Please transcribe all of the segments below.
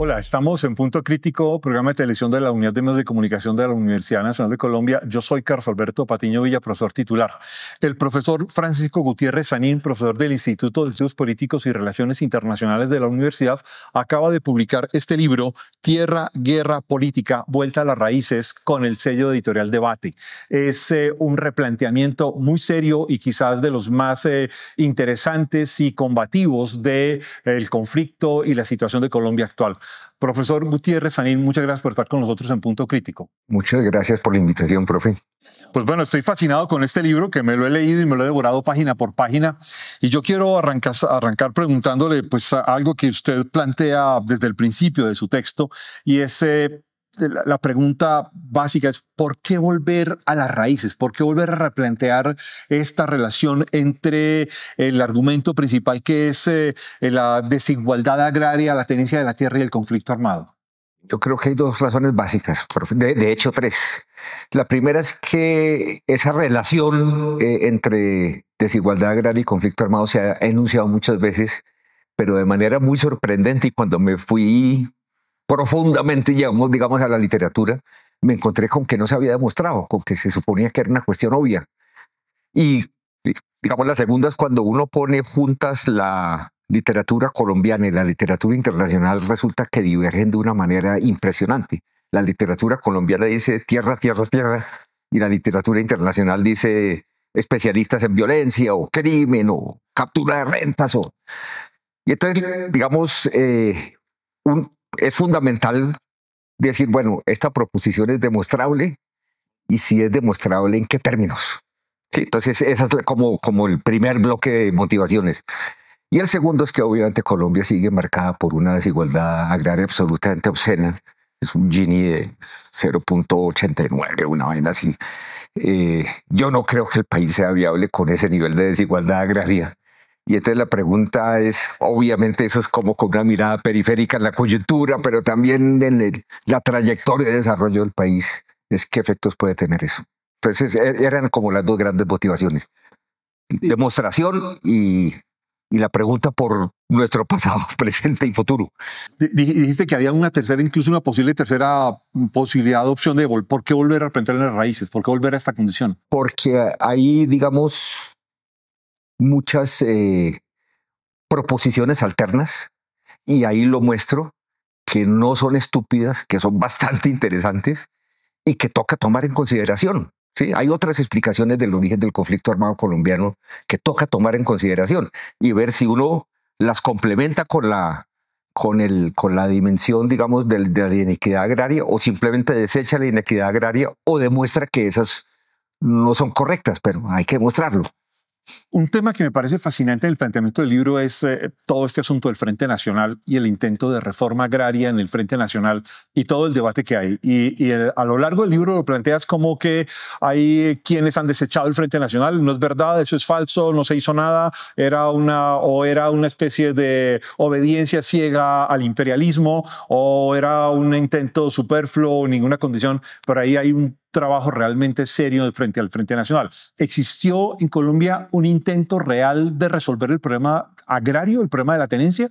Hola, estamos en Punto Crítico, programa de televisión de la Unidad de Medios de Comunicación de la Universidad Nacional de Colombia. Yo soy Carlos Alberto Patiño Villa, profesor titular. El profesor Francisco Gutiérrez Sanín, profesor del Instituto de Estudios Políticos y Relaciones Internacionales de la universidad, acaba de publicar este libro, Tierra, Guerra, Política, Vuelta a las Raíces, con el sello editorial Debate. Es un replanteamiento muy serio y quizás de los más interesantes y combativos del conflicto y la situación de Colombia actual. Profesor Gutiérrez Sanín, muchas gracias por estar con nosotros en Punto Crítico. Muchas gracias por la invitación, profe. Pues bueno, estoy fascinado con este libro que me lo he leído y me lo he devorado página por página. Y yo quiero arrancar preguntándole pues algo que usted plantea desde el principio de su texto, y es la pregunta básica es ¿por qué volver a las raíces? ¿Por qué volver a replantear esta relación entre el argumento principal que es la desigualdad agraria, la tenencia de la tierra y el conflicto armado? Yo creo que hay dos razones básicas, de hecho tres. La primera es que esa relación entre desigualdad agraria y conflicto armado se ha enunciado muchas veces, pero de manera muy sorprendente, y cuando me fui profundamente, digamos, a la literatura, me encontré con que no se había demostrado, con que se suponía que era una cuestión obvia. Y digamos, la segunda es cuando uno pone juntas la literatura colombiana y la literatura internacional, resulta que divergen de una manera impresionante. La literatura colombiana dice tierra, tierra, tierra, y la literatura internacional dice especialistas en violencia o crimen o captura de rentas. Y entonces, digamos, es fundamental decir, bueno, esta proposición es demostrable, y si es demostrable, ¿en qué términos? Sí, entonces, esa es como el primer bloque de motivaciones. Y el segundo es que obviamente Colombia sigue marcada por una desigualdad agraria absolutamente obscena. Es un Gini de 0.89, una vaina así. Yo no creo que el país sea viable con ese nivel de desigualdad agraria. Y entonces la pregunta es, obviamente eso es como con una mirada periférica en la coyuntura, pero también en la trayectoria de desarrollo del país, es qué efectos puede tener eso. Entonces eran como las dos grandes motivaciones. Demostración y la pregunta por nuestro pasado, presente y futuro. Dijiste que había una tercera, incluso una posible tercera posibilidad de opción de ¿por qué volver a replantear las raíces? ¿Por qué volver a esta condición? Porque hay, digamos, muchas proposiciones alternas, y ahí lo muestro, que no son estúpidas, que son bastante interesantes y que toca tomar en consideración. ¿Sí? Hay otras explicaciones del origen del conflicto armado colombiano que toca tomar en consideración y ver si uno las complementa con la dimensión, digamos, de la inequidad agraria, o simplemente desecha la inequidad agraria o demuestra que esas no son correctas, pero hay que demostrarlo. Un tema que me parece fascinante en el planteamiento del libro es todo este asunto del Frente Nacional y el intento de reforma agraria en el Frente Nacional y todo el debate que hay. Y a lo largo del libro lo planteas como que hay quienes han desechado el Frente Nacional. No es verdad, eso es falso, no se hizo nada. Era una especie de obediencia ciega al imperialismo, o era un intento superfluo, ninguna condición. Pero ahí hay un trabajo realmente serio frente al Frente Nacional. ¿Existió en Colombia un intento real de resolver el problema agrario, el problema de la tenencia?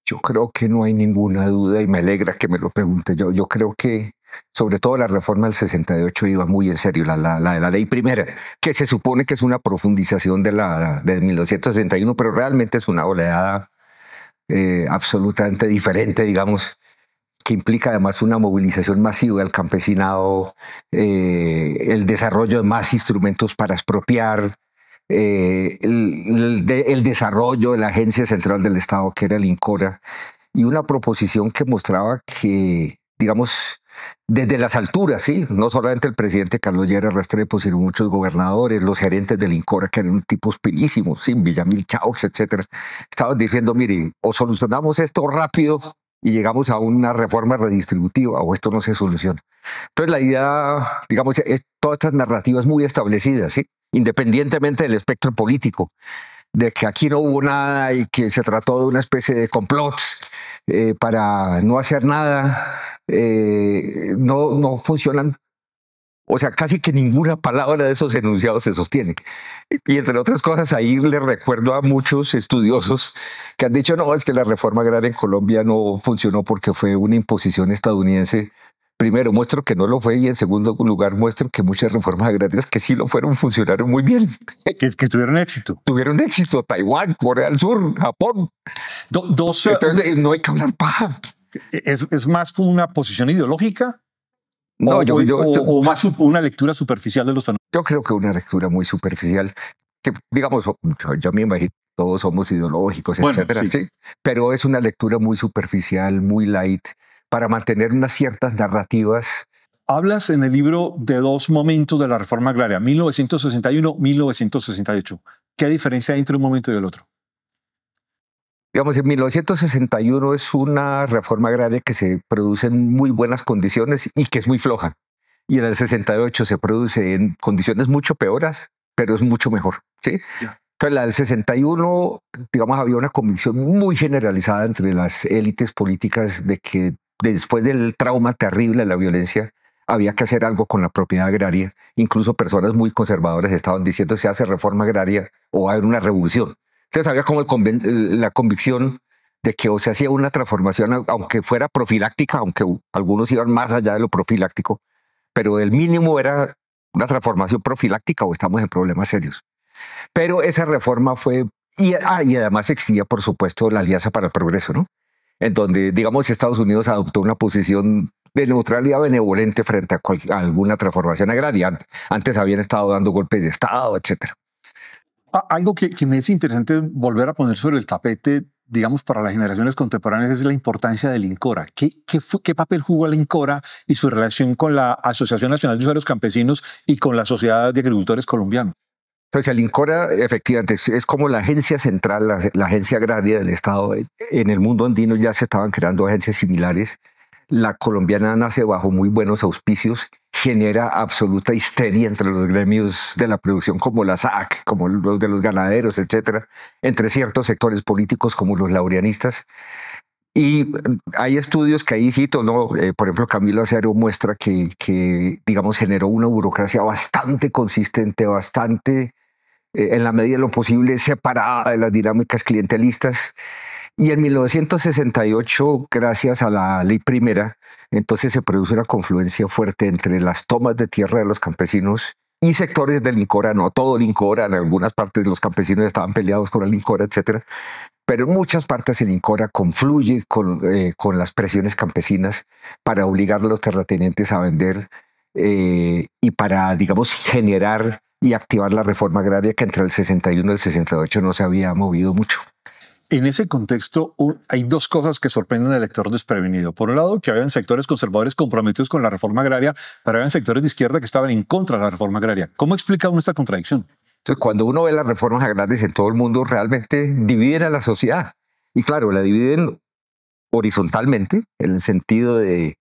Yo creo que no hay ninguna duda, y me alegra que me lo pregunte. Yo creo que sobre todo la reforma del 68 iba muy en serio, la de la ley primera, que se supone que es una profundización de 1961, pero realmente es una oleada absolutamente diferente, digamos, que implica además una movilización masiva del campesinado, el desarrollo de más instrumentos para expropiar, el desarrollo de la Agencia Central del Estado, que era el INCORA, y una proposición que mostraba que, digamos, desde las alturas, ¿sí? No solamente el presidente Carlos Lleras Restrepo, sino muchos gobernadores, los gerentes del INCORA, que eran tipos pilísimos, ¿sí? Villamil Chaux, etcétera, estaban diciendo, mire, o solucionamos esto rápido y llegamos a una reforma redistributiva, o esto no se soluciona. Entonces la idea, digamos, es todas estas narrativas muy establecidas, ¿sí? Independientemente del espectro político, de que aquí no hubo nada y que se trató de una especie de complot para no hacer nada, no funcionan O sea, casi que ninguna palabra de esos enunciados se sostiene. Y entre otras cosas, ahí le recuerdo a muchos estudiosos que han dicho, no, es que la reforma agraria en Colombia no funcionó porque fue una imposición estadounidense. Primero, muestro que no lo fue, y en segundo lugar, muestro que muchas reformas agrarias que sí lo fueron funcionaron muy bien. Que tuvieron éxito. Tuvieron éxito. Taiwán, Corea del Sur, Japón. Entonces, no hay que hablar paja. ¿Es más como una posición ideológica? No, o más una lectura superficial de los fenómenos. Yo creo que una lectura muy superficial, que digamos, yo me imagino, todos somos ideológicos, bueno, etcétera, sí. Pero es una lectura muy superficial, muy light, para mantener unas ciertas narrativas. Hablas en el libro de dos momentos de la reforma agraria, 1961, 1968. ¿Qué diferencia hay entre un momento y el otro? Digamos, en 1961 es una reforma agraria que se produce en muy buenas condiciones y que es muy floja. Y en el 68 se produce en condiciones mucho peores, pero es mucho mejor, ¿sí? Yeah. Entonces, la del 61, digamos, había una convicción muy generalizada entre las élites políticas de que después del trauma terrible de la violencia había que hacer algo con la propiedad agraria. Incluso personas muy conservadoras estaban diciendo se hace reforma agraria o va a haber una revolución. Entonces había como la convicción de que o se hacía una transformación, aunque fuera profiláctica, aunque algunos iban más allá de lo profiláctico, pero el mínimo era una transformación profiláctica o estamos en problemas serios. Pero esa reforma fue, y además existía, por supuesto, la Alianza para el Progreso, ¿no? En donde, digamos, Estados Unidos adoptó una posición de neutralidad benevolente frente a alguna transformación agraria. Antes habían estado dando golpes de Estado, etcétera. Algo que me es interesante volver a poner sobre el tapete, digamos, para las generaciones contemporáneas es la importancia del INCORA. ¿Qué papel jugó el INCORA y su relación con la Asociación Nacional de Usuarios Campesinos y con la Sociedad de Agricultores Colombianos? Entonces, el INCORA efectivamente es como la agencia central, la agencia agraria del Estado. En el mundo andino ya se estaban creando agencias similares. La colombiana nace bajo muy buenos auspicios, genera absoluta histeria entre los gremios de la producción como la SAC, como los de los ganaderos, etcétera, entre ciertos sectores políticos como los laureanistas. Y hay estudios que ahí cito, ¿no? Por ejemplo, Camilo Acero muestra que, digamos, generó una burocracia bastante consistente, bastante, en la medida de lo posible, separada de las dinámicas clientelistas. Y en 1968, gracias a la ley primera, entonces se produce una confluencia fuerte entre las tomas de tierra de los campesinos y sectores del INCORA, no todo el INCORA, en algunas partes los campesinos estaban peleados con el INCORA, etcétera. Pero en muchas partes el INCORA confluye con las presiones campesinas para obligar a los terratenientes a vender y para, digamos, generar y activar la reforma agraria que entre el 61 y el 68 no se había movido mucho. En ese contexto hay dos cosas que sorprenden al lector desprevenido. Por un lado, que habían sectores conservadores comprometidos con la reforma agraria, pero habían sectores de izquierda que estaban en contra de la reforma agraria. ¿Cómo explica uno esta contradicción? Entonces, cuando uno ve las reformas agrarias en todo el mundo, realmente dividen a la sociedad. Y claro, la dividen horizontalmente, en el sentido de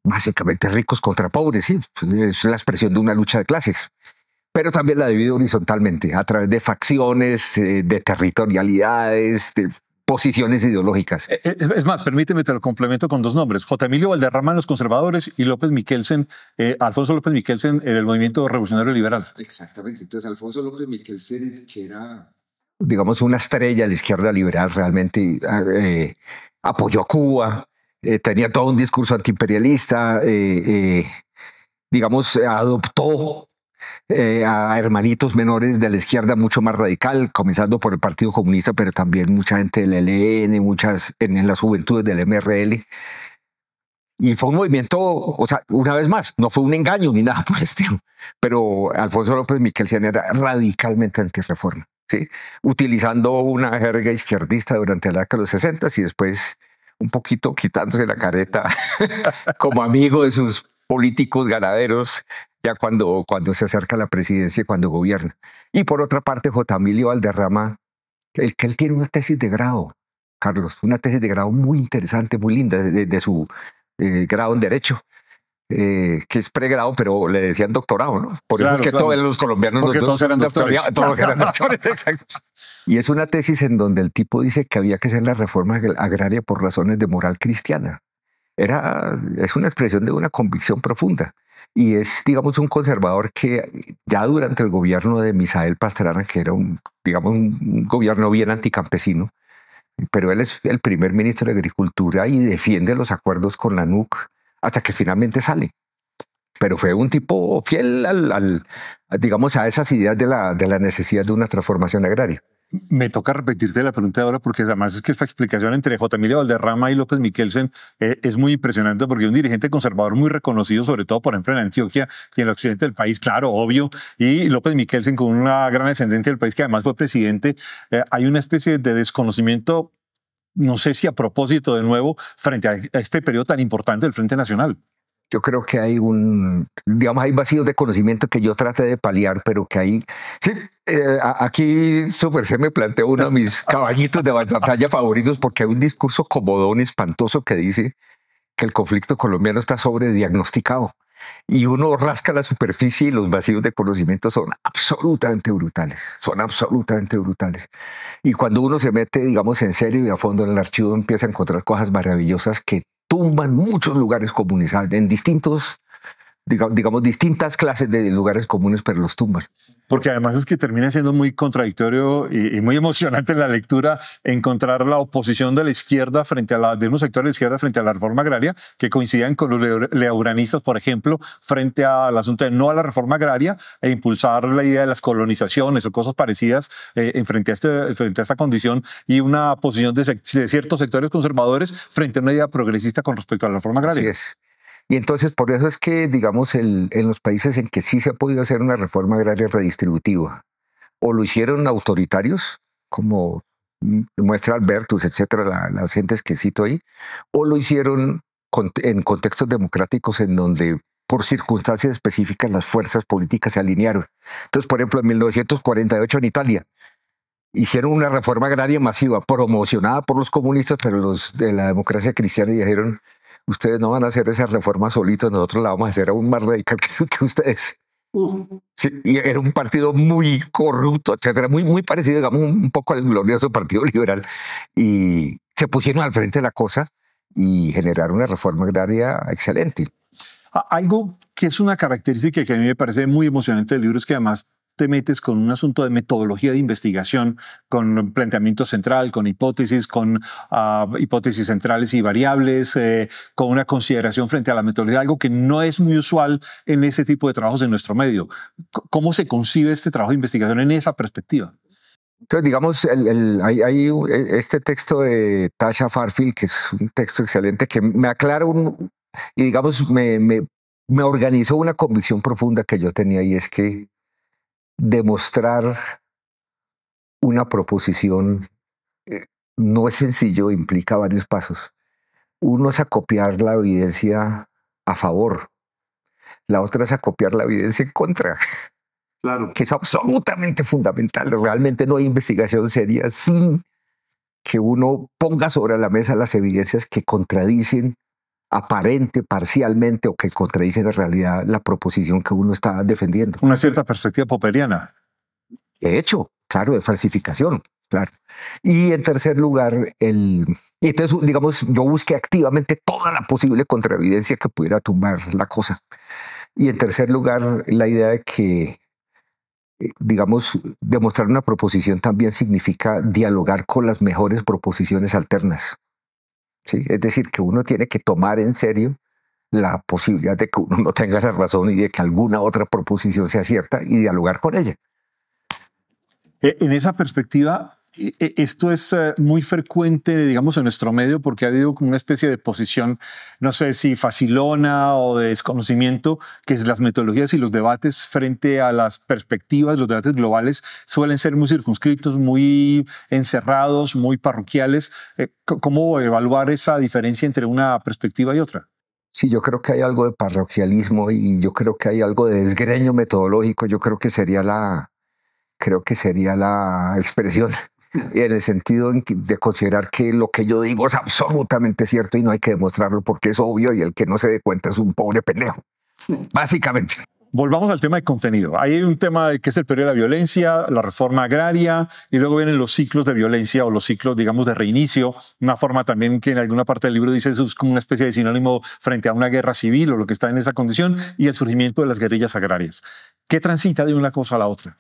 básicamente ricos contra pobres. ¿Sí? Es la expresión de una lucha de clases. Pero también la divide horizontalmente, a través de facciones, de territorialidades, de posiciones ideológicas. Es más, permíteme, te lo complemento con dos nombres. J. Emilio Valderrama en los conservadores y López Michelsen, Alfonso López Michelsen en el movimiento revolucionario liberal. Exactamente. Entonces, Alfonso López Michelsen, que era, digamos, una estrella de la izquierda liberal, realmente apoyó a Cuba, tenía todo un discurso antiimperialista, digamos, adoptó a hermanitos menores de la izquierda mucho más radical, comenzando por el Partido Comunista, pero también mucha gente del ELN, muchas en las juventudes del MRL. Y fue un movimiento, o sea, una vez más, no fue un engaño ni nada por el estilo, pero Alfonso López Michelsen era radicalmente antirreforma, ¿sí? Utilizando una jerga izquierdista durante la década de los 60 y después un poquito quitándose la careta como amigo de sus políticos ganaderos, ya cuando se acerca a la presidencia y cuando gobierna. Y por otra parte, J. Emilio Valderrama, él tiene una tesis de grado, Carlos, una tesis de grado muy interesante, muy linda, de su grado en Derecho, que es pregrado, pero le decían doctorado, ¿no? Por eso es que todos los colombianos todos eran doctores. Todos eran doctores, exacto. Y es una tesis en donde el tipo dice que había que hacer la reforma agraria por razones de moral cristiana. es una expresión de una convicción profunda. Y es, digamos, un conservador que ya durante el gobierno de Misael Pastrana, que era digamos, un gobierno bien anticampesino, pero él es el primer ministro de Agricultura y defiende los acuerdos con la NUC hasta que finalmente sale. Pero fue un tipo fiel digamos, a esas ideas de la necesidad de una transformación agraria. Me toca repetirte la pregunta ahora porque además es que esta explicación entre J. Emilio Valderrama y López Miquelsen es muy impresionante porque un dirigente conservador muy reconocido, sobre todo, por ejemplo, en Antioquia y en el occidente del país, claro, obvio, y López Miquelsen con una gran ascendencia del país que además fue presidente, hay una especie de desconocimiento, no sé si a propósito de nuevo, frente a este periodo tan importante del Frente Nacional. Yo creo que hay digamos, hay vacíos de conocimiento que yo traté de paliar, pero que hay... Sí, aquí Super C me planteó uno de mis caballitos de batalla favoritos porque hay un discurso comodón espantoso que dice que el conflicto colombiano está sobrediagnosticado. Y uno rasca la superficie y los vacíos de conocimiento son absolutamente brutales. Son absolutamente brutales. Y cuando uno se mete, digamos, en serio y a fondo en el archivo, empieza a encontrar cosas maravillosas que tumban muchos lugares comunes en distintos, digamos, distintas clases de lugares comunes, pero los tumban. Porque además es que termina siendo muy contradictorio y muy emocionante en la lectura encontrar la oposición de la izquierda de unos sectores de la izquierda frente a la reforma agraria que coincidían con los leuranistas, por ejemplo, frente al asunto de no a la reforma agraria e impulsar la idea de las colonizaciones o cosas parecidas frente a esta condición y una posición de ciertos sectores conservadores frente a una idea progresista con respecto a la reforma agraria. Así es. Y entonces por eso es que, digamos, en los países en que sí se ha podido hacer una reforma agraria redistributiva, o lo hicieron autoritarios, como muestra Albertus, etcétera, las gentes que cito ahí, o lo hicieron en contextos democráticos en donde por circunstancias específicas las fuerzas políticas se alinearon. Entonces, por ejemplo, en 1948 en Italia, hicieron una reforma agraria masiva promocionada por los comunistas, pero los de la democracia cristiana dijeron: ustedes no van a hacer esa reforma solitos, nosotros la vamos a hacer aún más radical que ustedes. Sí, y era un partido muy corrupto, etcétera, muy parecido, digamos, un poco al glorioso Partido Liberal. Y se pusieron al frente de la cosa y generaron una reforma agraria excelente. Algo que es una característica que a mí me parece muy emocionante del libro es que además te metes con un asunto de metodología de investigación, con planteamiento central, con hipótesis, con hipótesis centrales y variables, con una consideración frente a la metodología, algo que no es muy usual en este tipo de trabajos en nuestro medio. ¿Cómo se concibe este trabajo de investigación en esa perspectiva? Entonces, digamos, hay este texto de Tasha Farfield, que es un texto excelente, que me aclara y digamos, me organizó una convicción profunda que yo tenía, y es que demostrar una proposición no es sencillo, implica varios pasos. Uno es acopiar la evidencia a favor, la otra es acopiar la evidencia en contra. Claro. Que es absolutamente fundamental. Realmente no hay investigación seria sin que uno ponga sobre la mesa las evidencias que contradicen parcialmente o que contradicen en realidad la proposición que uno está defendiendo. Una cierta perspectiva popperiana. De hecho, claro, de falsificación, claro. Y en tercer lugar, entonces, digamos, yo busqué activamente toda la posible contraevidencia que pudiera tumbar la cosa. Y en tercer lugar, la idea de que, digamos, demostrar una proposición también significa dialogar con las mejores proposiciones alternas. ¿Sí? Es decir, que uno tiene que tomar en serio la posibilidad de que uno no tenga la razón y de que alguna otra proposición sea cierta y dialogar con ella. En esa perspectiva, esto es muy frecuente, digamos, en nuestro medio porque ha habido como una especie de posición, no sé si facilona o de desconocimiento, que es las metodologías y los debates frente a las perspectivas, los debates globales suelen ser muy circunscritos, muy encerrados, muy parroquiales. ¿Cómo evaluar esa diferencia entre una perspectiva y otra? Sí, yo creo que hay algo de parroquialismo y yo creo que hay algo de desgreño metodológico. Yo creo que sería la expresión, en el sentido de considerar que lo que yo digo es absolutamente cierto y no hay que demostrarlo porque es obvio y el que no se dé cuenta es un pobre pendejo, básicamente. Volvamos al tema de contenido. Hay un tema que es el periodo de la violencia, la reforma agraria, y luego vienen los ciclos de violencia o los ciclos, digamos, de reinicio. Una forma también que en alguna parte del libro dice eso es como una especie de sinónimo frente a una guerra civil o lo que está en esa condición, y el surgimiento de las guerrillas agrarias. ¿Qué transita de una cosa a la otra?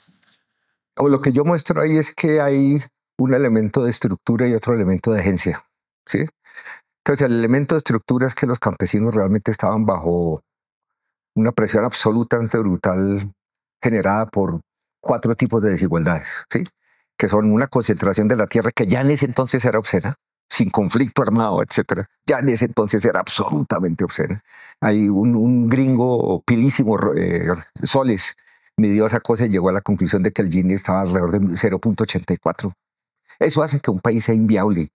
Lo que yo muestro ahí es que hay un elemento de estructura y otro elemento de agencia, ¿sí? Entonces, el elemento de estructura es que los campesinos realmente estaban bajo una presión absolutamente brutal generada por 4 tipos de desigualdades, ¿sí? Que son una concentración de la tierra que ya en ese entonces era obscena, sin conflicto armado, etcétera. Ya en ese entonces era absolutamente obscena. Hay un gringo pilísimo, Soles, midió esa cosa y llegó a la conclusión de que el Gini estaba alrededor de 0.84. Eso hace que un país sea inviable.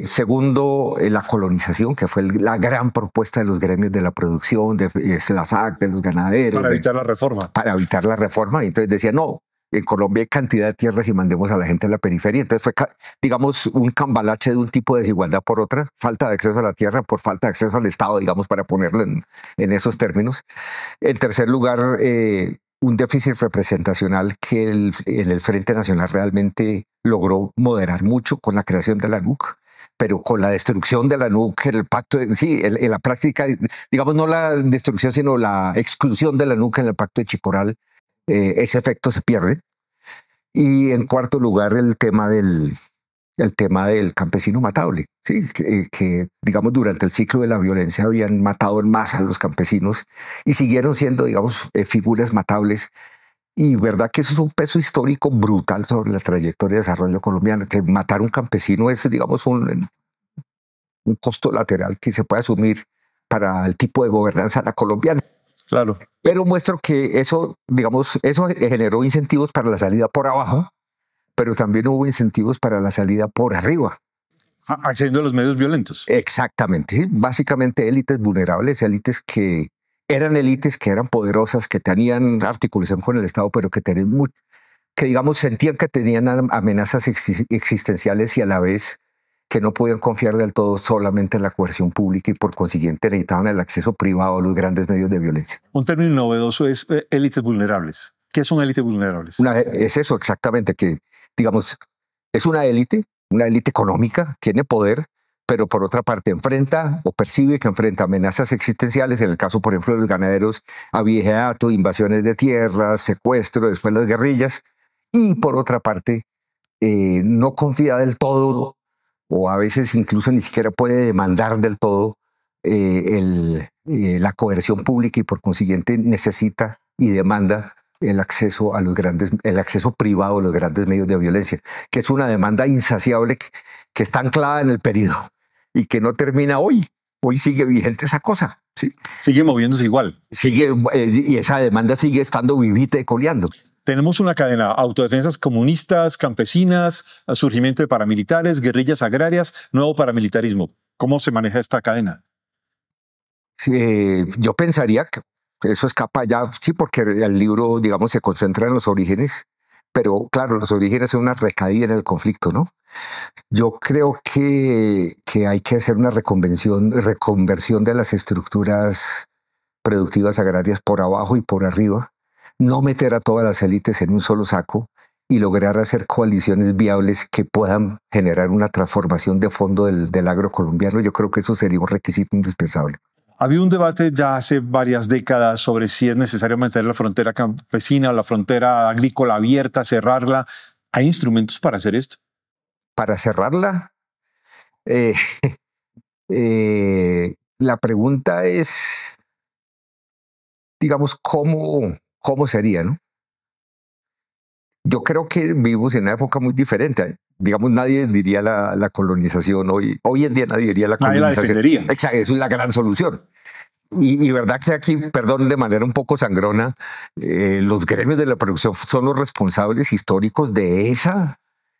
Segundo, la colonización, que fue la gran propuesta de los gremios de la producción, de la SAC, de los ganaderos. Para evitar la reforma. Para evitar la reforma. Y entonces decía, no, en Colombia hay cantidad de tierras y mandemos a la gente a la periferia. Entonces fue, digamos, un cambalache de un tipo de desigualdad por otra, falta de acceso a la tierra por falta de acceso al Estado, digamos, para ponerlo en esos términos. En tercer lugar, un déficit representacional que en el Frente Nacional realmente logró moderar mucho con la creación de la NUC, pero con la destrucción de la NUC, el pacto, en la práctica, digamos, no la destrucción, sino la exclusión de la NUC en el pacto de Chicoral, ese efecto se pierde. Y en cuarto lugar, el tema del campesino matable, ¿sí? Que, digamos, durante el ciclo de la violencia habían matado en masa a los campesinos y siguieron siendo, digamos, figuras matables. Y verdad que eso es un peso histórico brutal sobre la trayectoria de desarrollo colombiano, que matar a un campesino es, digamos, un costo lateral que se puede asumir para el tipo de gobernanza la colombiana. Claro. Pero muestro que eso, digamos, eso generó incentivos para la salida por abajo, pero también hubo incentivos para la salida por arriba. Accediendo a los medios violentos. Exactamente, ¿sí? Básicamente élites vulnerables, élites que eran poderosas, que tenían articulación con el Estado, pero que digamos sentían que tenían amenazas existenciales y a la vez que no podían confiar del todo solamente en la coerción pública y por consiguiente necesitaban el acceso privado a los grandes medios de violencia. Un término novedoso es élites vulnerables. ¿Qué son élites vulnerables? Es eso exactamente, que digamos es una élite económica, tiene poder, pero por otra parte enfrenta o percibe que enfrenta amenazas existenciales, en el caso, por ejemplo, de los ganaderos, abigeato, invasiones de tierras, secuestro, después las guerrillas, y por otra parte no confía del todo, o a veces incluso ni siquiera puede demandar del todo la coerción pública y por consiguiente necesita y demanda el acceso privado a los grandes medios de violencia, que es una demanda insaciable que está anclada en el periodo y que no termina hoy. Hoy sigue vigente esa cosa. ¿Sí? Sigue moviéndose igual. Sigue, y esa demanda sigue estando vivita y coleando. Tenemos una cadena: autodefensas comunistas, campesinas, surgimiento de paramilitares, guerrillas agrarias, nuevo paramilitarismo. ¿Cómo se maneja esta cadena? Yo pensaría que eso escapa ya, sí, porque el libro, digamos, se concentra en los orígenes, pero claro, los orígenes son una recaída en el conflicto, ¿no? Yo creo que hay que hacer una reconversión de las estructuras productivas agrarias por abajo y por arriba, no meter a todas las élites en un solo saco y lograr hacer coaliciones viables que puedan generar una transformación de fondo del agro colombiano. Yo creo que eso sería un requisito indispensable. Había un debate ya hace varias décadas sobre si es necesario mantener la frontera campesina o la frontera agrícola abierta, cerrarla. ¿Hay instrumentos para hacer esto? Para cerrarla, la pregunta es, digamos, ¿cómo sería, no? Yo creo que vivimos en una época muy diferente. Digamos, nadie diría la colonización hoy. Hoy en día nadie diría la colonización. Nadie la defendería. Exacto, eso es la gran solución. Y verdad que aquí, perdón, de manera un poco sangrona, los gremios de la producción son los responsables históricos de esa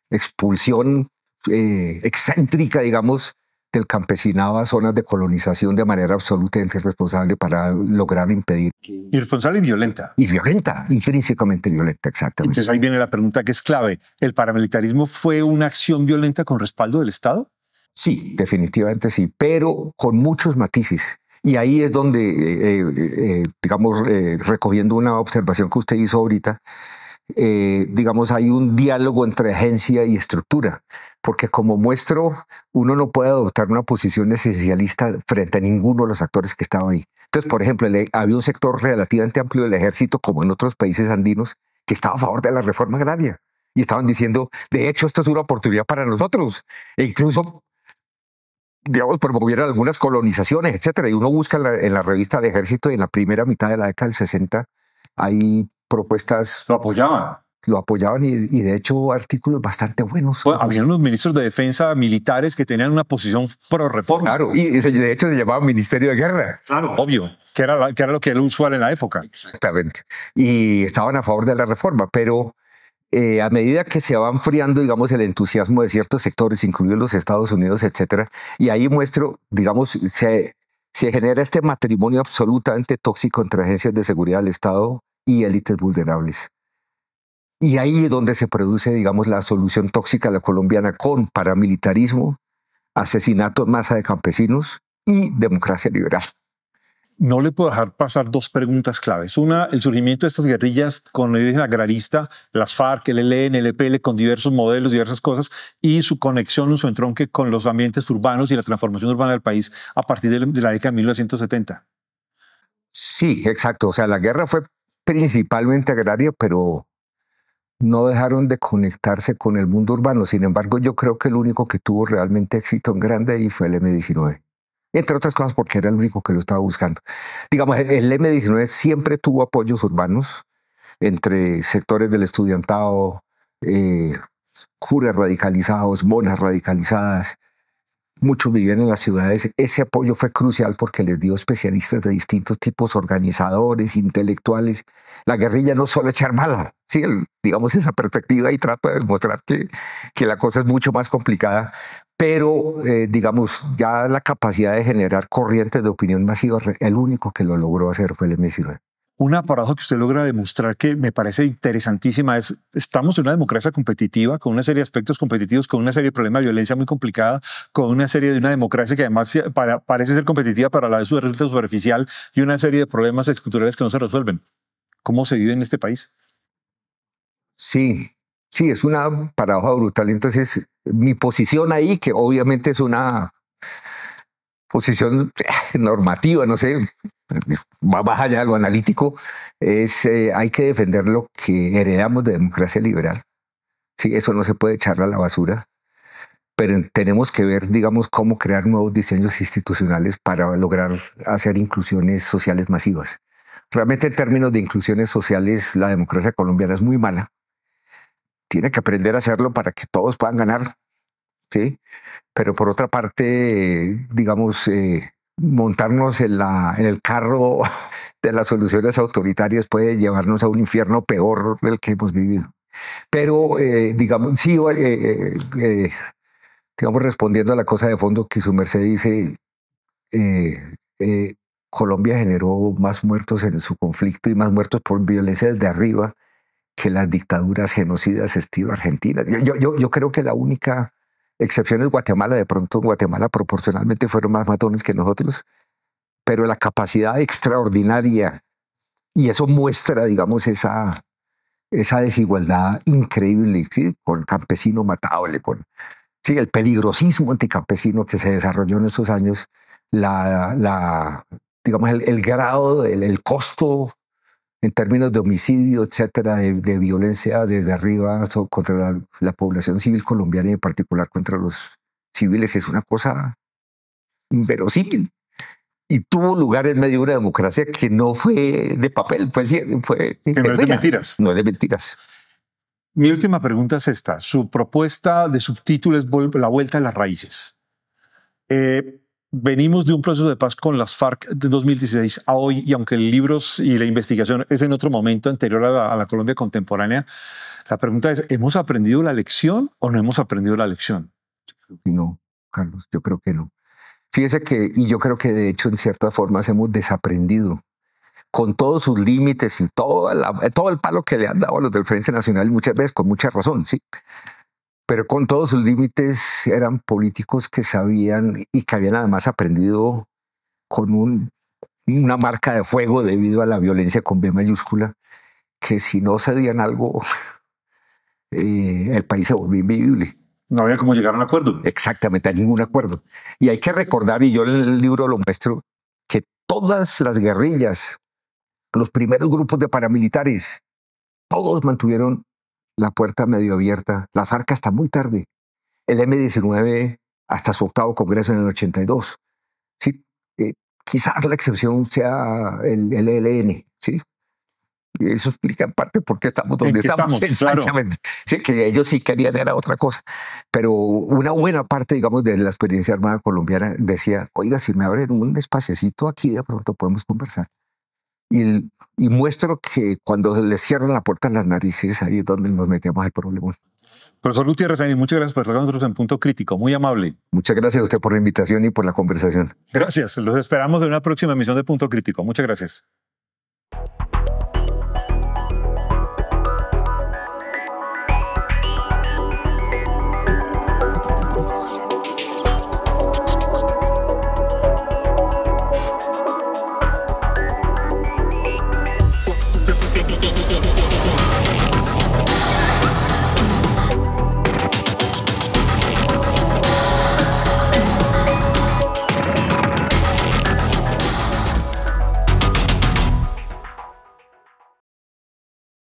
expulsión excéntrica, digamos, del campesinado a zonas de colonización de manera absolutamente irresponsable para lograr impedir. Irresponsable y violenta. Y violenta, intrínsecamente violenta, exactamente. Entonces ahí viene la pregunta que es clave. ¿El paramilitarismo fue una acción violenta con respaldo del Estado? Sí, definitivamente sí, pero con muchos matices. Y ahí es donde, digamos, recogiendo una observación que usted hizo ahorita, digamos, hay un diálogo entre agencia y estructura, porque como muestro, uno no puede adoptar una posición esencialista frente a ninguno de los actores que estaban ahí. Entonces, por ejemplo, había un sector relativamente amplio del ejército, como en otros países andinos, que estaba a favor de la reforma agraria. Y estaban diciendo, de hecho, esto es una oportunidad para nosotros. E incluso, digamos, promovieron algunas colonizaciones, etcétera. Y uno busca en la revista de Ejército, en la primera mitad de la década del 60, hay propuestas. Lo apoyaban y de hecho artículos bastante buenos. Bueno, había unos ministros de defensa militares que tenían una posición pro reforma. Claro, y de hecho se llamaba Ministerio de Guerra. Claro, obvio, que era lo que era usual en la época. Exactamente. Y estaban a favor de la reforma, pero a medida que se va enfriando, digamos, el entusiasmo de ciertos sectores, incluidos los Estados Unidos, etcétera, y ahí muestro, digamos, se genera este matrimonio absolutamente tóxico entre agencias de seguridad del Estado y élites vulnerables. Y ahí es donde se produce, digamos, la solución tóxica a la colombiana con paramilitarismo, asesinato en masa de campesinos y democracia liberal. No le puedo dejar pasar dos preguntas claves. Una, el surgimiento de estas guerrillas con origen agrarista, las FARC, el ELN, el EPL, con diversos modelos, diversas cosas, y su conexión, su entronque con los ambientes urbanos y la transformación urbana del país a partir de la década de 1970. Sí, exacto. O sea, la guerra fue principalmente agraria, pero no dejaron de conectarse con el mundo urbano. Sin embargo, yo creo que el único que tuvo realmente éxito en grande ahí fue el M-19. Entre otras cosas porque era el único que lo estaba buscando. Digamos, el M-19 siempre tuvo apoyos urbanos entre sectores del estudiantado, curas radicalizados, monas radicalizadas. Muchos vivían en las ciudades. Ese apoyo fue crucial porque les dio especialistas de distintos tipos, organizadores, intelectuales. La guerrilla no solo echar bala, sí, digamos esa perspectiva y trata de demostrar que la cosa es mucho más complicada, pero digamos ya la capacidad de generar corrientes de opinión masiva, el único que lo logró hacer fue el M-19. Una paradoja que usted logra demostrar que me parece interesantísima es, estamos en una democracia competitiva, con una serie de aspectos competitivos, con una serie de problemas de violencia muy complicada, con una serie de una democracia que además parece ser competitiva, pero a la vez resulta superficial y una serie de problemas estructurales que no se resuelven. ¿Cómo se vive en este país? Sí, sí, es una paradoja brutal. Entonces, mi posición ahí, que obviamente es una posición normativa, no sé, va más allá de lo analítico, es hay que defender lo que heredamos de democracia liberal. Sí, eso no se puede echar a la basura, pero tenemos que ver, digamos, cómo crear nuevos diseños institucionales para lograr hacer inclusiones sociales masivas. Realmente en términos de inclusiones sociales, la democracia colombiana es muy mala. Tiene que aprender a hacerlo para que todos puedan ganar, ¿sí? Pero por otra parte, digamos, montarnos en el carro de las soluciones autoritarias puede llevarnos a un infierno peor del que hemos vivido. Pero, digamos, sí, digamos, respondiendo a la cosa de fondo que su merced dice, Colombia generó más muertos en su conflicto y más muertos por violencia desde arriba que las dictaduras genocidas estilo Argentina. Yo creo que la única excepción es Guatemala. De pronto Guatemala proporcionalmente fueron más matones que nosotros, pero la capacidad extraordinaria, y eso muestra, digamos, esa desigualdad increíble, ¿sí? Con el campesino matable, con sí, el peligrosismo anticampesino que se desarrolló en esos años, digamos, el grado, el costo en términos de homicidio, etcétera, de violencia desde arriba contra la población civil colombiana y en particular contra los civiles es una cosa inverosímil. Y tuvo lugar en medio de una democracia que no fue de papel, fue que no es de mentiras. No es de mentiras. Mi última pregunta es esta. Su propuesta de subtítulo es La vuelta a las raíces. Venimos de un proceso de paz con las FARC de 2016 a hoy, y aunque el libro y la investigación es en otro momento anterior a la Colombia contemporánea, la pregunta es, ¿hemos aprendido la lección o no hemos aprendido la lección? No, Carlos, yo creo que no. Fíjese que, y yo creo que de hecho en ciertas formas hemos desaprendido, con todos sus límites y todo el palo que le han dado a los del Frente Nacional, muchas veces con mucha razón, sí. Pero con todos sus límites eran políticos que sabían y que habían además aprendido con una marca de fuego debido a la violencia con B mayúscula, que si no cedían algo, el país se volvió invivible. No había cómo llegar a un acuerdo. Exactamente, a ningún acuerdo. Y hay que recordar, y yo en el libro lo muestro, que todas las guerrillas, los primeros grupos de paramilitares, todos mantuvieron la puerta medio abierta, la FARC hasta muy tarde, el M-19 hasta su octavo congreso en el 82. ¿Sí? Quizás la excepción sea el ELN, ¿sí? Y eso explica en parte por qué estamos donde estamos. Exactamente. Claro. Sí, que ellos sí querían era otra cosa. Pero una buena parte, digamos, de la experiencia armada colombiana decía, oiga, si me abren un espaciecito aquí, de pronto podemos conversar. Y muestro que cuando les cierran la puerta en las narices, ahí es donde nos metemos al problema. Profesor Gutiérrez, muchas gracias por estar con nosotros en Punto Crítico. Muy amable. Muchas gracias a usted por la invitación y por la conversación. Gracias. Los esperamos en una próxima emisión de Punto Crítico. Muchas gracias.